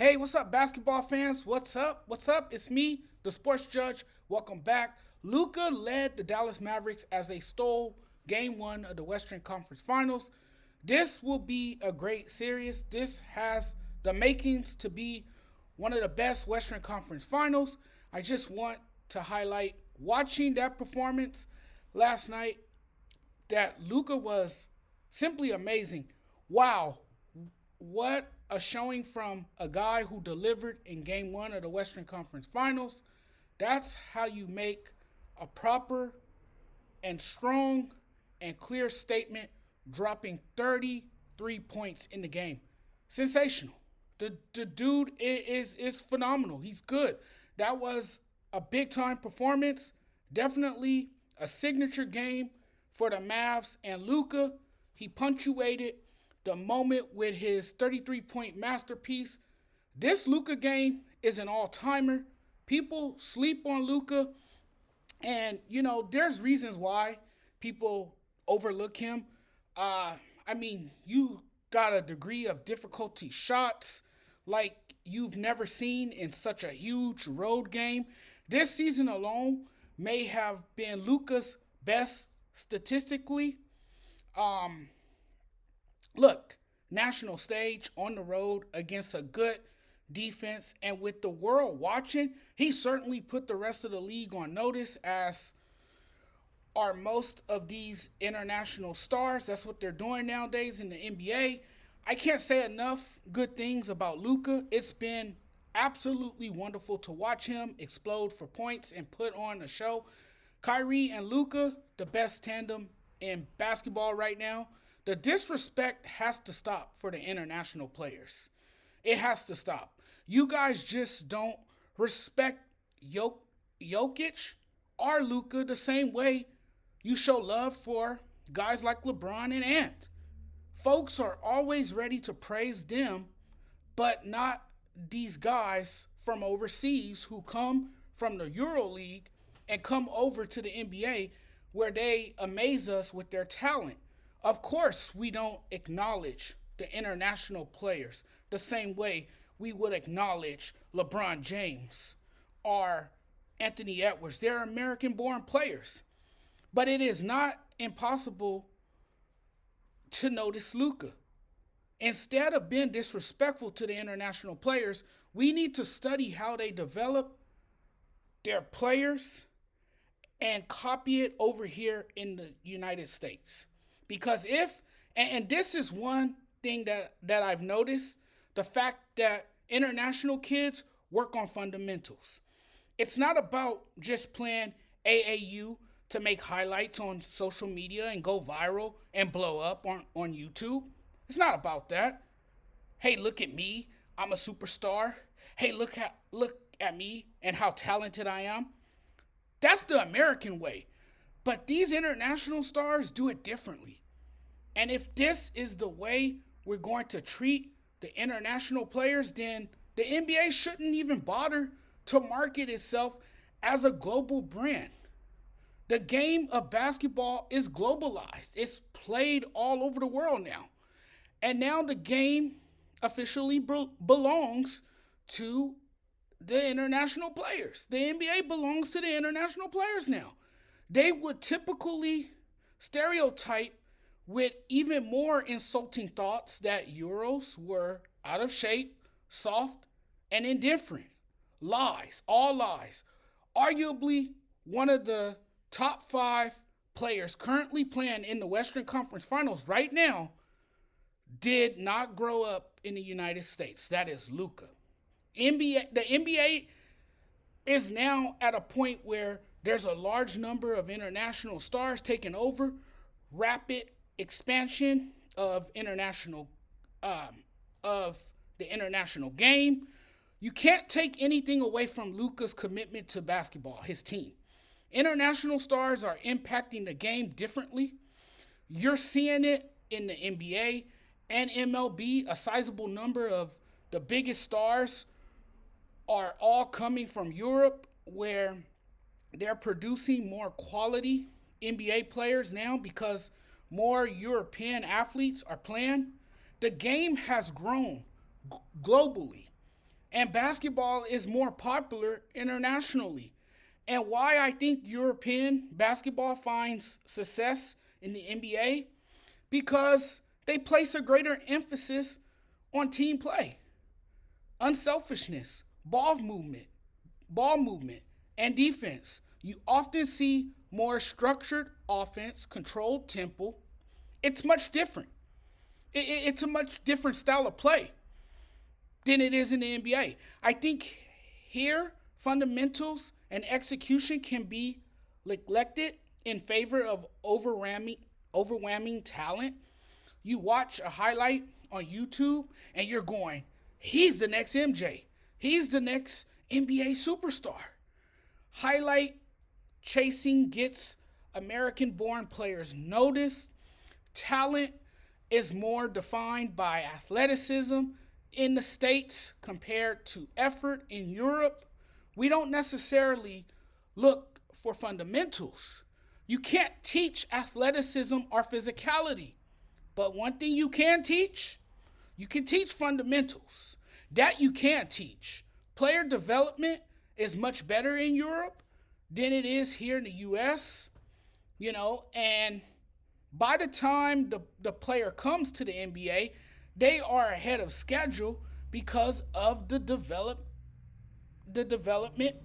Hey, what's up, basketball fans? What's up? What's up? It's me, the sports judge. Welcome back. Luka led the Dallas Mavericks as they stole game one of the Western Conference Finals. This will be a great series. This has the makings to be one of the best Western Conference Finals. I just want to highlight watching that performance last night that Luka was simply amazing. Wow, what a showing from a guy who delivered in game one of the Western Conference Finals. That's how you make a proper and strong and clear statement, dropping 33 points in the game. Sensational. The dude is phenomenal. He's good. That was a big time performance. Definitely a signature game for the Mavs and Luka. He punctuated the moment with his 33-point masterpiece. This Luka game is an all-timer. People sleep on Luka, and there's reasons why people overlook him. You got a degree of difficulty shots like you've never seen in such a huge road game. This season alone may have been Luka's best statistically. Look, national stage on the road against a good defense, and with the world watching, he certainly put the rest of the league on notice, as are most of these international stars. That's what they're doing nowadays in the NBA. I can't say enough good things about Luka. It's been absolutely wonderful to watch him explode for points and put on a show. Kyrie and Luka, the best tandem in basketball right now. The disrespect has to stop for the international players. It has to stop. You guys just don't respect Jokic or Luka the same way you show love for guys like LeBron and Ant. Folks are always ready to praise them, but not these guys from overseas who come from the Euro League and come over to the NBA where they amaze us with their talent. Of course, we don't acknowledge the international players the same way we would acknowledge LeBron James or Anthony Edwards. They're American-born players. But it is not impossible to notice Luka. Instead of being disrespectful to the international players, we need to study how they develop their players and copy it over here in the United States. Because and this is one thing that I've noticed, the fact that international kids work on fundamentals. It's not about just playing AAU to make highlights on social media and go viral and blow up on YouTube. It's not about that. Hey, look at me. I'm a superstar. Hey, look at me and how talented I am. That's the American way. But these international stars do it differently. And if this is the way we're going to treat the international players, then the NBA shouldn't even bother to market itself as a global brand. The game of basketball is globalized. It's played all over the world now. And now the game officially belongs to the international players. The NBA belongs to the international players now. They would typically stereotype with even more insulting thoughts that Euros were out of shape, soft, and indifferent. Lies, all lies. Arguably one of the top 5 players currently playing in the Western Conference Finals right now did not grow up in the United States. That is Luka. The NBA is now at a point where there's a large number of international stars taking over. Rapid expansion of the international game. You can't take anything away from Luka's commitment to basketball, his team. International stars are impacting the game differently. You're seeing it in the NBA and MLB. A sizable number of the biggest stars are all coming from Europe, where they're producing more quality NBA players now because more European athletes are playing. The game has grown globally. and basketball is more popular internationally. And why I think European basketball finds success in the NBA, because they place a greater emphasis on team play, unselfishness, ball movement, and defense. You often see more structured offense, controlled tempo. It's much different. It's a much different style of play than it is in the NBA. I think here fundamentals and execution can be neglected in favor of overwhelming talent. You watch a highlight on YouTube and you're going, he's the next MJ. He's the next NBA superstar. Highlight chasing gets American born players noticed. Talent is more defined by athleticism in the States compared to effort in Europe. We don't necessarily look for fundamentals. You can't teach athleticism or physicality. But one thing you can teach fundamentals. That you can teach. Player development is much better in Europe than it is here in the US, and by the time the player comes to the NBA, they are ahead of schedule because of the development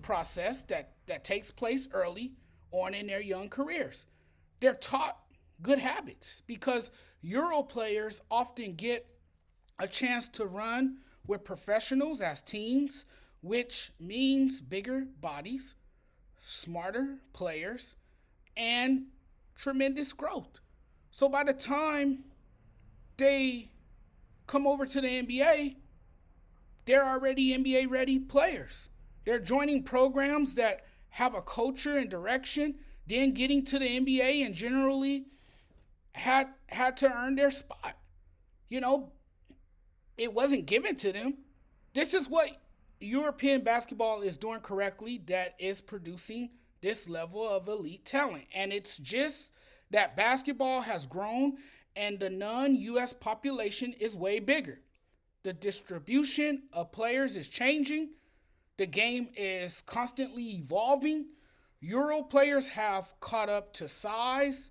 process that takes place early on in their young careers. They're taught good habits because Euro players often get a chance to run with professionals as teens, which means bigger bodies, smarter players, and tremendous growth. So by the time they come over to the NBA, they're already NBA ready players. They're joining programs that have a culture and direction, then getting to the NBA and generally had to earn their spot. It wasn't given to them. This is what European basketball is doing correctly that is producing this level of elite talent. And it's just that basketball has grown and the non-US population is way bigger. The distribution of players is changing. The game is constantly evolving. Euro players have caught up to size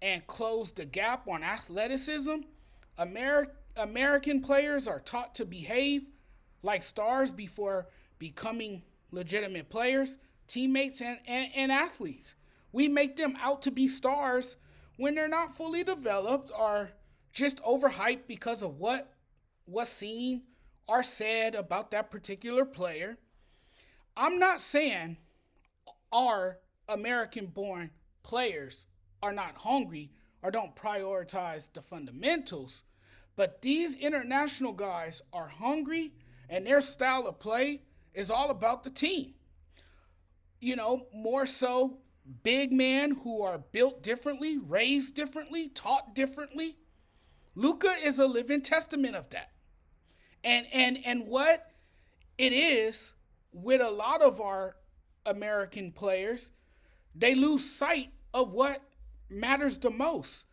and closed the gap on athleticism. American players are taught to behave like stars before becoming legitimate players, teammates, and athletes. We make them out to be stars when they're not fully developed or just overhyped because of what was seen or said about that particular player. I'm not saying our American-born players are not hungry or don't prioritize the fundamentals, but these international guys are hungry and their style of play is all about the team. More so big men who are built differently, raised differently, taught differently. Luka is a living testament of that. And what it is with a lot of our American players, they lose sight of what matters the most.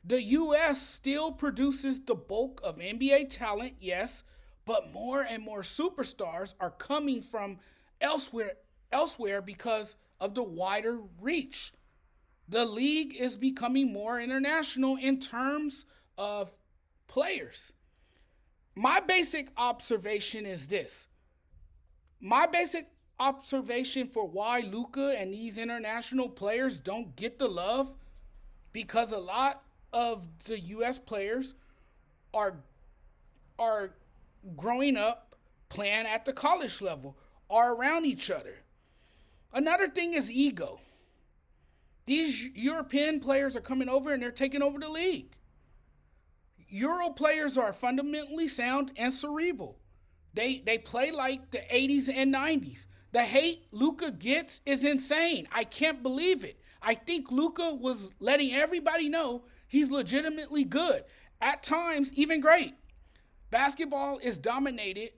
The U.S. still produces the bulk of NBA talent, yes, but more and more superstars are coming from elsewhere because of the wider reach. The league is becoming more international in terms of players. My basic observation is this. My basic observation for why Luka and these international players don't get the love, because a lot of the U.S. players are growing up playing at the college level or around each other. Another thing is ego. These European players are coming over and they're taking over the league. Euro players are fundamentally sound and cerebral. They play like the 80s and 90s. The hate Luka gets is insane. I can't believe it. I think Luka was letting everybody know he's legitimately good. At times, even great. Basketball is dominated.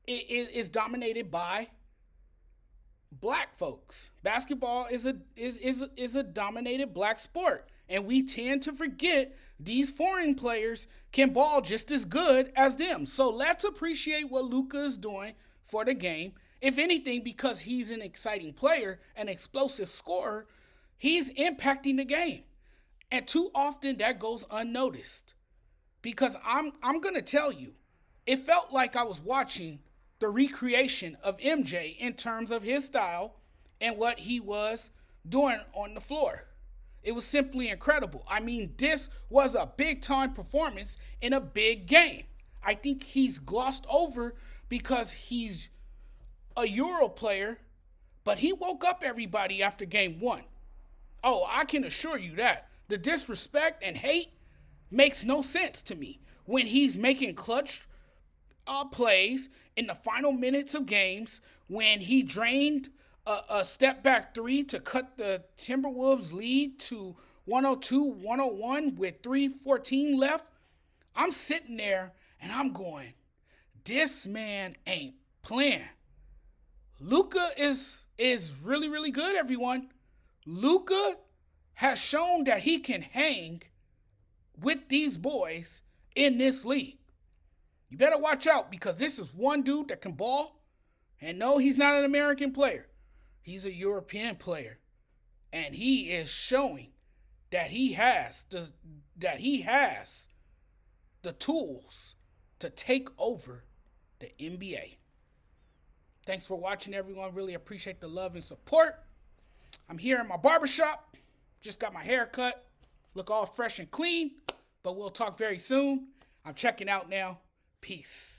It is dominated by black folks. Basketball is a dominated black sport. And we tend to forget these foreign players can ball just as good as them. So let's appreciate what Luka is doing for the game. If anything, because he's an exciting player, an explosive scorer, he's impacting the game. And too often that goes unnoticed. Because I'm going to tell you, it felt like I was watching the recreation of MJ in terms of his style and what he was doing on the floor. It was simply incredible. I mean, this was a big time performance in a big game. I think he's glossed over because he's a Euro player, but he woke up everybody after game one. Oh, I can assure you that. The disrespect and hate makes no sense to me when he's making clutch plays in the final minutes of games, when he drained a step back three to cut the Timberwolves lead to 102-101 with 3:14 left. I'm sitting there and I'm going, this man ain't playing. Luka is really, really good, everyone. Luka has shown that he can hang with these boys in this league. You better watch out, because this is one dude that can ball. And no, he's not an American player. He's a European player. And he is showing that he has the tools to take over the NBA. Thanks for watching, everyone. Really appreciate the love and support. I'm here in my barbershop. Just got my hair cut. Look all fresh and clean. But we'll talk very soon. I'm checking out now. Peace.